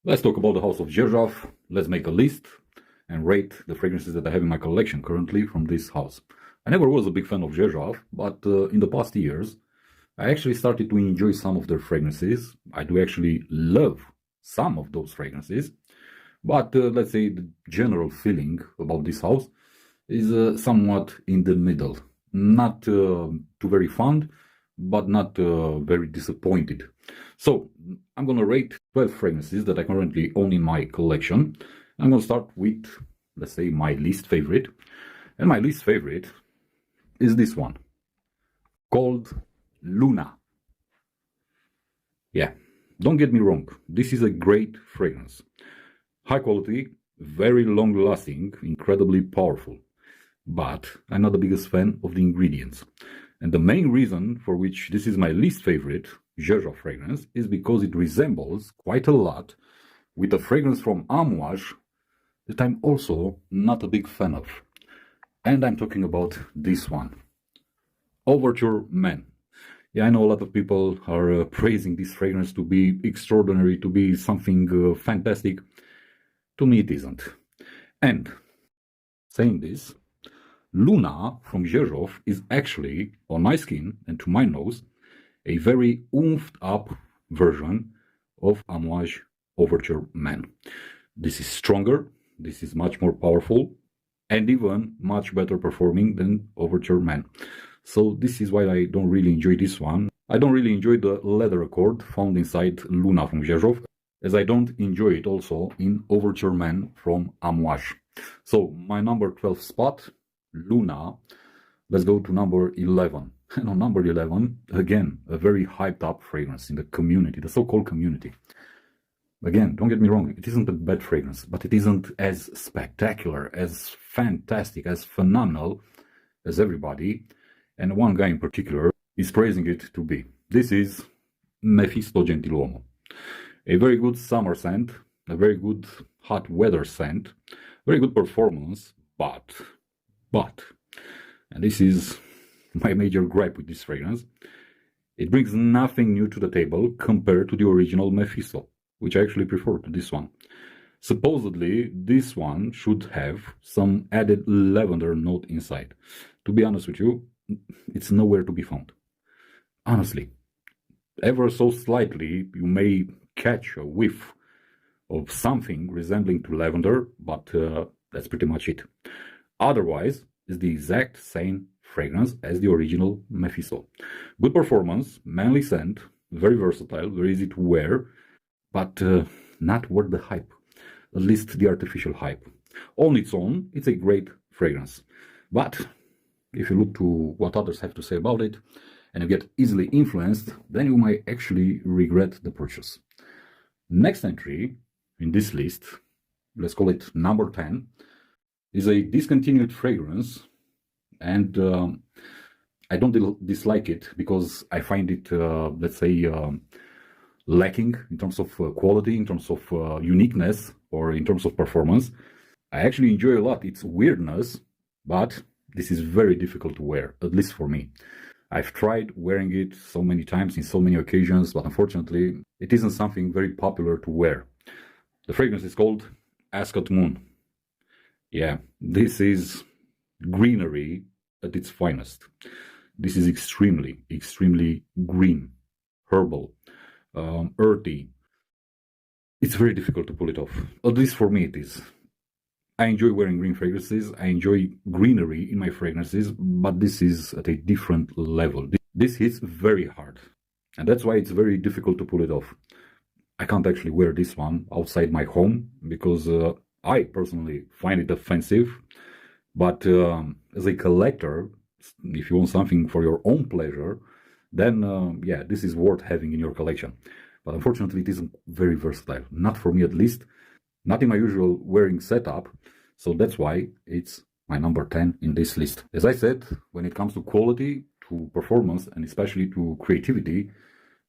Let's talk about the house of Xerjoff. Let's make a list and rate the fragrances that I have in my collection currently from this house. I never was a big fan of Xerjoff, but in the past years, I actually started to enjoy some of their fragrances. I do actually love some of those fragrances, but let's say the general feeling about this house is somewhat in the middle. Not too very fond, but not very disappointed. So I'm gonna rate 12 fragrances that I currently own in my collection. I'm gonna start with, let's say, my least favorite. And my least favorite is this one, called Luna. Yeah, don't get me wrong, this is a great fragrance. High quality, very long lasting, incredibly powerful. But I'm not the biggest fan of the ingredients. And the main reason for which this is my least favorite Xerjoff fragrance is because it resembles quite a lot with a fragrance from Amouage that I'm also not a big fan of. And I'm talking about this one, Overture Man. Yeah, I know a lot of people are praising this fragrance to be extraordinary, to be something fantastic. To me, it isn't. And saying this, Luna from Xerjoff is actually, on my skin and to my nose, a very oomphed up version of Amouage Overture Man. This is stronger, this is much more powerful, and even much better performing than Overture Man. So this is why I don't really enjoy this one. I don't really enjoy the leather accord found inside Luna from Xerjoff, as I don't enjoy it also in Overture Man from Amouage. So my number 12 spot, Luna. Let's go to number 11. And on number 11, again, a very hyped up fragrance in the community, the so-called community. Again, don't get me wrong, it isn't a bad fragrance, but it isn't as spectacular, as fantastic, as phenomenal as everybody, and one guy in particular is praising it to be. This is Mefisto Gentiluomo. A very good summer scent, a very good hot weather scent, very good performance, but, and this is my major gripe with this fragrance, it brings nothing new to the table compared to the original Mefisto, which I actually prefer to this one. Supposedly, this one should have some added lavender note inside. To be honest with you, it's nowhere to be found. Honestly, ever so slightly, you may catch a whiff of something resembling to lavender, but that's pretty much it. Otherwise, it's the exact same fragrance as the original Mefisto. Good performance, manly scent, very versatile, very easy to wear, but not worth the hype, at least the artificial hype. On its own, it's a great fragrance. But if you look to what others have to say about it, and you get easily influenced, then you might actually regret the purchase. Next entry in this list, let's call it number 10, is a discontinued fragrance, and I don't dislike it because I find it, let's say, lacking in terms of quality, in terms of uniqueness, or in terms of performance. I actually enjoy a lot its weirdness, but this is very difficult to wear, at least for me. I've tried wearing it so many times in so many occasions, but unfortunately, it isn't something very popular to wear. The fragrance is called Ascot Moon. Yeah, this is greenery at its finest. This is extremely, extremely green, herbal, earthy. It's very difficult to pull it off. At least for me it is. I enjoy wearing green fragrances, I enjoy greenery in my fragrances, but this is at a different level. This hits very hard, and that's why it's very difficult to pull it off. I can't actually wear this one outside my home, because I personally find it offensive, but as a collector, if you want something for your own pleasure, then yeah, this is worth having in your collection. But unfortunately, it isn't very versatile, not for me at least, not in my usual wearing setup, so that's why it's my number 10 in this list. As I said, when it comes to quality, to performance, and especially to creativity,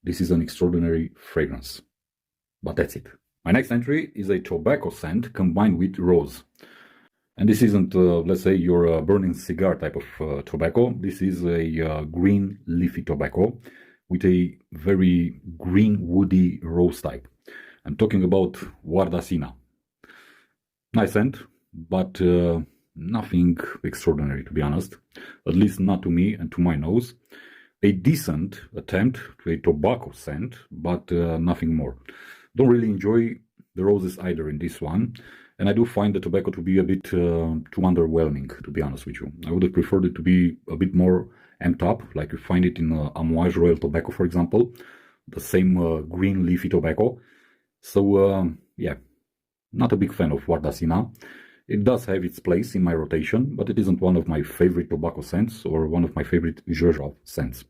this is an extraordinary fragrance. But that's it. My next entry is a tobacco scent combined with rose. And this isn't, let's say, your burning cigar type of tobacco. This is a green leafy tobacco with a very green woody rose type. I'm talking about Wardina. Nice scent, but nothing extraordinary, to be honest. At least not to me and to my nose. A decent attempt to a tobacco scent, but nothing more. Don't really enjoy the roses either in this one, and I do find the tobacco to be a bit too underwhelming, to be honest with you. I would have preferred it to be a bit more amped up, like you find it in Amouage Royal Tobacco, for example, the same green leafy tobacco. So yeah, not a big fan of Wardina. It does have its place in my rotation, but it isn't one of my favorite tobacco scents or one of my favorite Xerjoff scents.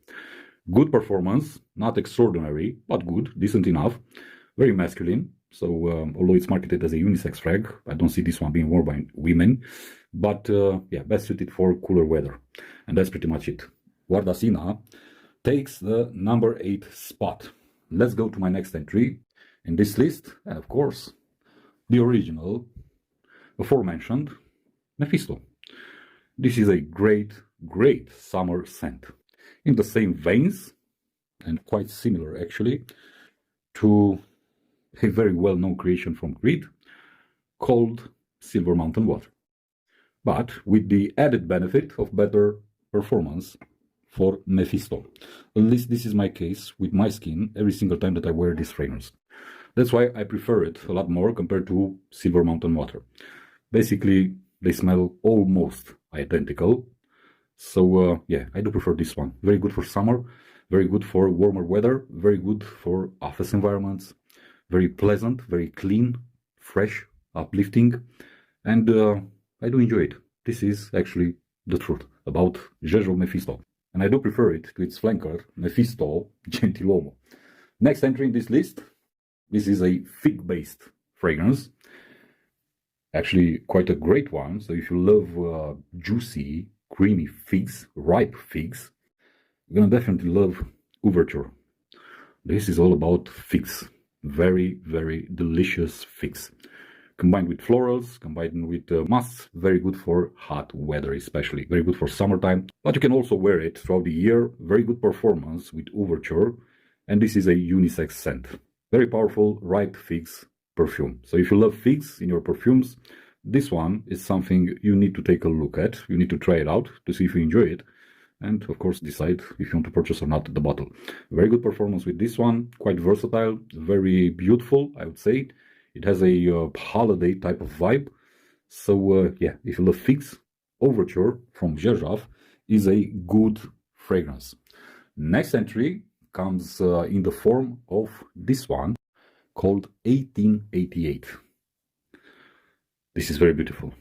Good performance, not extraordinary, but good, decent enough. Very masculine, so although it's marketed as a unisex frag, I don't see this one being worn by women. But yeah, best suited for cooler weather. And that's pretty much it. Wardina takes the number 8 spot. Let's go to my next entry in this list, and of course, the original, aforementioned Mefisto. This is a great summer scent. In the same veins, and quite similar actually, to a very well-known creation from Crete called Silver Mountain Water. But with the added benefit of better performance for Mefisto. At least this is my case with my skin every single time that I wear this fragrance. That's why I prefer it a lot more compared to Silver Mountain Water. Basically, they smell almost identical. So yeah, I do prefer this one. Very good for summer, very good for warmer weather, very good for office environments, very pleasant, very clean, fresh, uplifting, and I do enjoy it. This is actually the truth about Xerjoff Mefisto. And I do prefer it to its flanker, Mefisto Gentiluomo. Next entry in this list, this is a fig-based fragrance. Actually, quite a great one. So if you love juicy, creamy figs, ripe figs, you're gonna definitely love Ouverture. This is all about figs. Very delicious figs. Combined with florals, combined with musts, very good for hot weather especially. Very good for summertime. But you can also wear it throughout the year. Very good performance with Ouverture. And this is a unisex scent. Very powerful, ripe figs perfume. So if you love figs in your perfumes, this one is something you need to take a look at. You need to try it out to see if you enjoy it. And of course decide if you want to purchase or not the bottle. Very good performance with this one. Quite versatile. Very beautiful, I would say. It has a holiday type of vibe. So yeah, if you love figs, Ouverture from Xerjoff is a good fragrance. Next entry comes in the form of this one called 1888. This is very beautiful.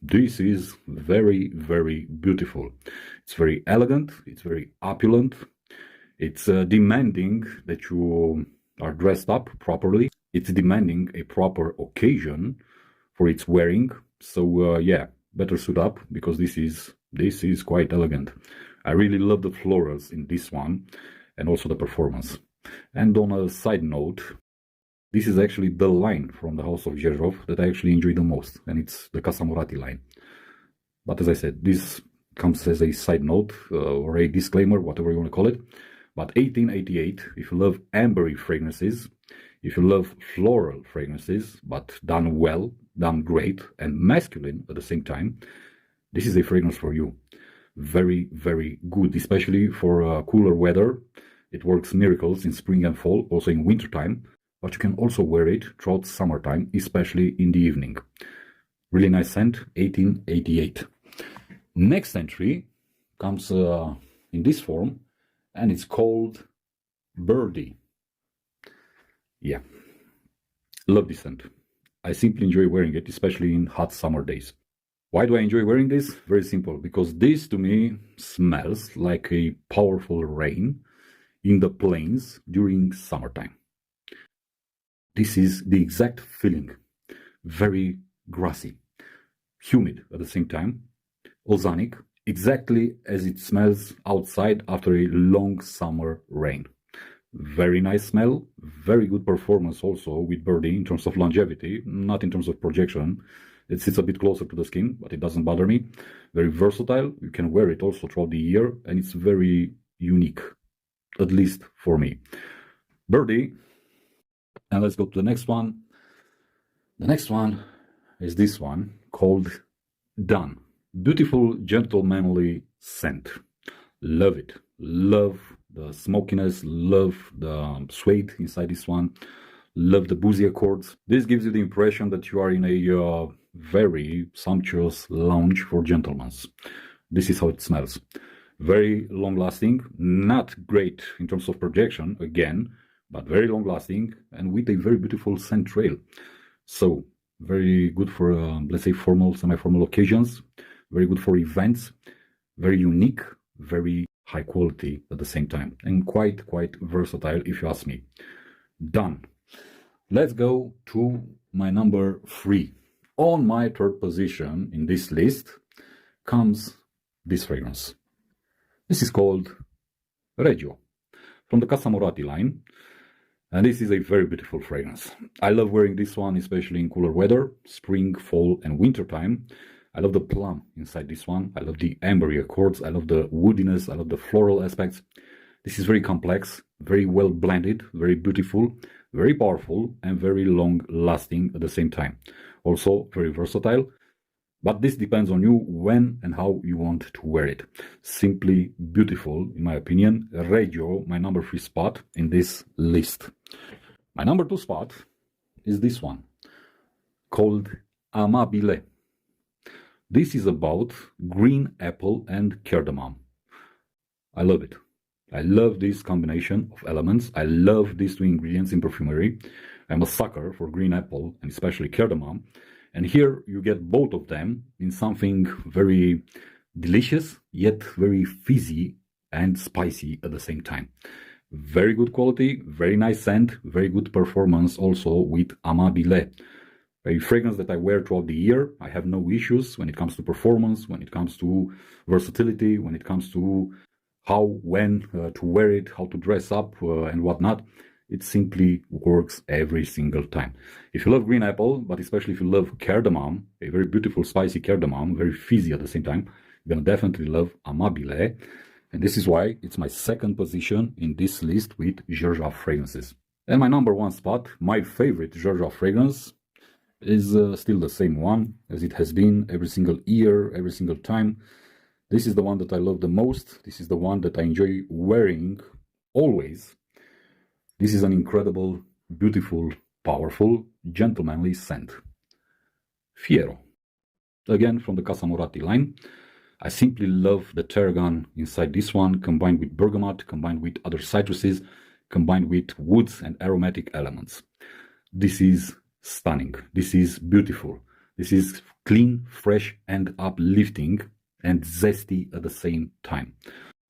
This is very beautiful. It's very elegant, it's very opulent, it's demanding that you are dressed up properly. It's demanding a proper occasion for its wearing. So yeah, better suit up because this is quite elegant. I really love the florals in this one and also the performance. And on a side note, this is actually the line from the house of Xerjoff that I actually enjoy the most, and it's the Casamorati line. But as I said, this comes as a side note or a disclaimer, whatever you want to call it. But 1888, if you love ambery fragrances, if you love floral fragrances, but done well, done great, and masculine at the same time, this is a fragrance for you. Very good, especially for cooler weather. It works miracles in spring and fall, also in wintertime, but you can also wear it throughout summertime, especially in the evening. Really nice scent, 1888. Next entry comes in this form, and it's called Birdie. Yeah, love this scent. I simply enjoy wearing it, especially in hot summer days. Why do I enjoy wearing this? Very simple, because this to me smells like a powerful rain in the plains during summertime. This is the exact feeling. Very grassy, humid at the same time, ozonic, exactly as it smells outside after a long summer rain. Very nice smell, very good performance also with Birdie in terms of longevity, not in terms of projection. It sits a bit closer to the skin, but it doesn't bother me. Very versatile, you can wear it also throughout the year, and it's very unique, at least for me. Birdie And let's go to the next one. The next one is this one called Done. Beautiful, gentlemanly scent. Love it. Love the smokiness, love the suede inside this one, love the boozy accords. This gives you the impression that you are in a very sumptuous lounge for gentlemen. This is how it smells. Very long lasting, not great in terms of projection, again, but very long lasting and with a very beautiful scent trail. So, very good for, let's say, formal, semi-formal occasions, very good for events, very unique, very high quality at the same time, and quite versatile if you ask me. Done. Let's go to my number 3. On my third position in this list comes this fragrance. This is called Xerjoff from the Casa Moratti line, and this is a very beautiful fragrance. I love wearing this one, especially in cooler weather, spring, fall, and winter time. I love the plum inside this one. I love the ambery accords. I love the woodiness. I love the floral aspects. This is very complex, very well blended, very beautiful, very powerful, and very long lasting at the same time. Also very versatile. But this depends on you when and how you want to wear it. Simply beautiful, in my opinion. Xerjoff, my number 3 spot in this list. My number 2 spot is this one, called Amabile. This is about green apple and cardamom. I love it. I love this combination of elements. I love these 2 ingredients in perfumery. I'm a sucker for green apple and especially cardamom. And here you get both of them in something very delicious, yet very fizzy and spicy at the same time. Very good quality, very nice scent, very good performance also with Amabile. A fragrance that I wear throughout the year. I have no issues when it comes to performance, when it comes to versatility, when it comes to how, when to wear it, how to dress up and whatnot. It simply works every single time. If you love green apple, but especially if you love cardamom, a very beautiful spicy cardamom, very fizzy at the same time, you're gonna definitely love Amabile. And this is why it's my second position in this list with Xerjoff fragrances. And my number 1 spot, my favorite Xerjoff fragrance, is still the same one as it has been every single year, every single time. This is the one that I love the most. This is the one that I enjoy wearing always. This is an incredible, beautiful, powerful, gentlemanly scent. Fiero. Again, from the Casa Moratti line. I simply love the tarragon inside this one, combined with bergamot, combined with other citruses, combined with woods and aromatic elements. This is stunning. This is beautiful. This is clean, fresh, and uplifting, and zesty at the same time.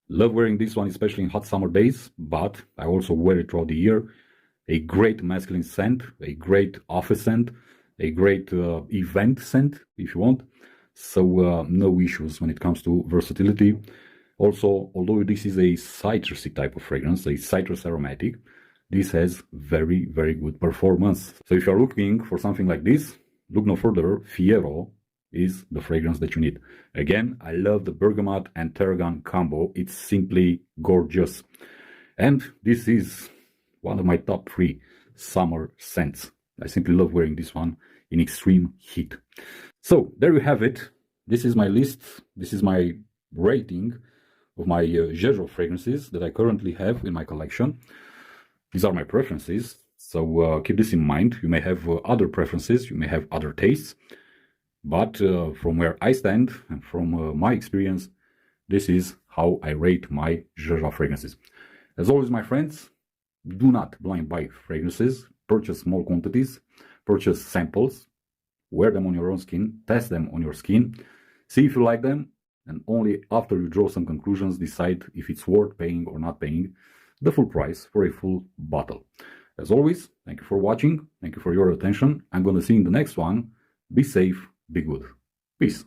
Love wearing this one, especially in hot summer days, but I also wear it throughout the year. A great masculine scent, a great office scent, a great event scent, if you want. So no issues when it comes to versatility. Also, although this is a citrusy type of fragrance, a citrus aromatic, this has very good performance. So if you're looking for something like this, look no further. Fiero is the fragrance that you need. Again, I love the bergamot and tarragon combo. It's simply gorgeous. And this is one of my top 3 summer scents. I simply love wearing this one in extreme heat. So there you have it. This is my list. This is my rating of my Xerjoff fragrances that I currently have in my collection. These are my preferences, so keep this in mind. You may have other preferences, you may have other tastes, but from where I stand and from my experience, this is how I rate my Xerjoff fragrances. As always, my friends, do not blind buy fragrances. Purchase small quantities, purchase samples, wear them on your own skin, test them on your skin, see if you like them, and only after you draw some conclusions, decide if it's worth paying or not paying the full price for a full bottle. As always, thank you for watching, thank you for your attention. I'm going to see you in the next one. Be safe, be good. Peace.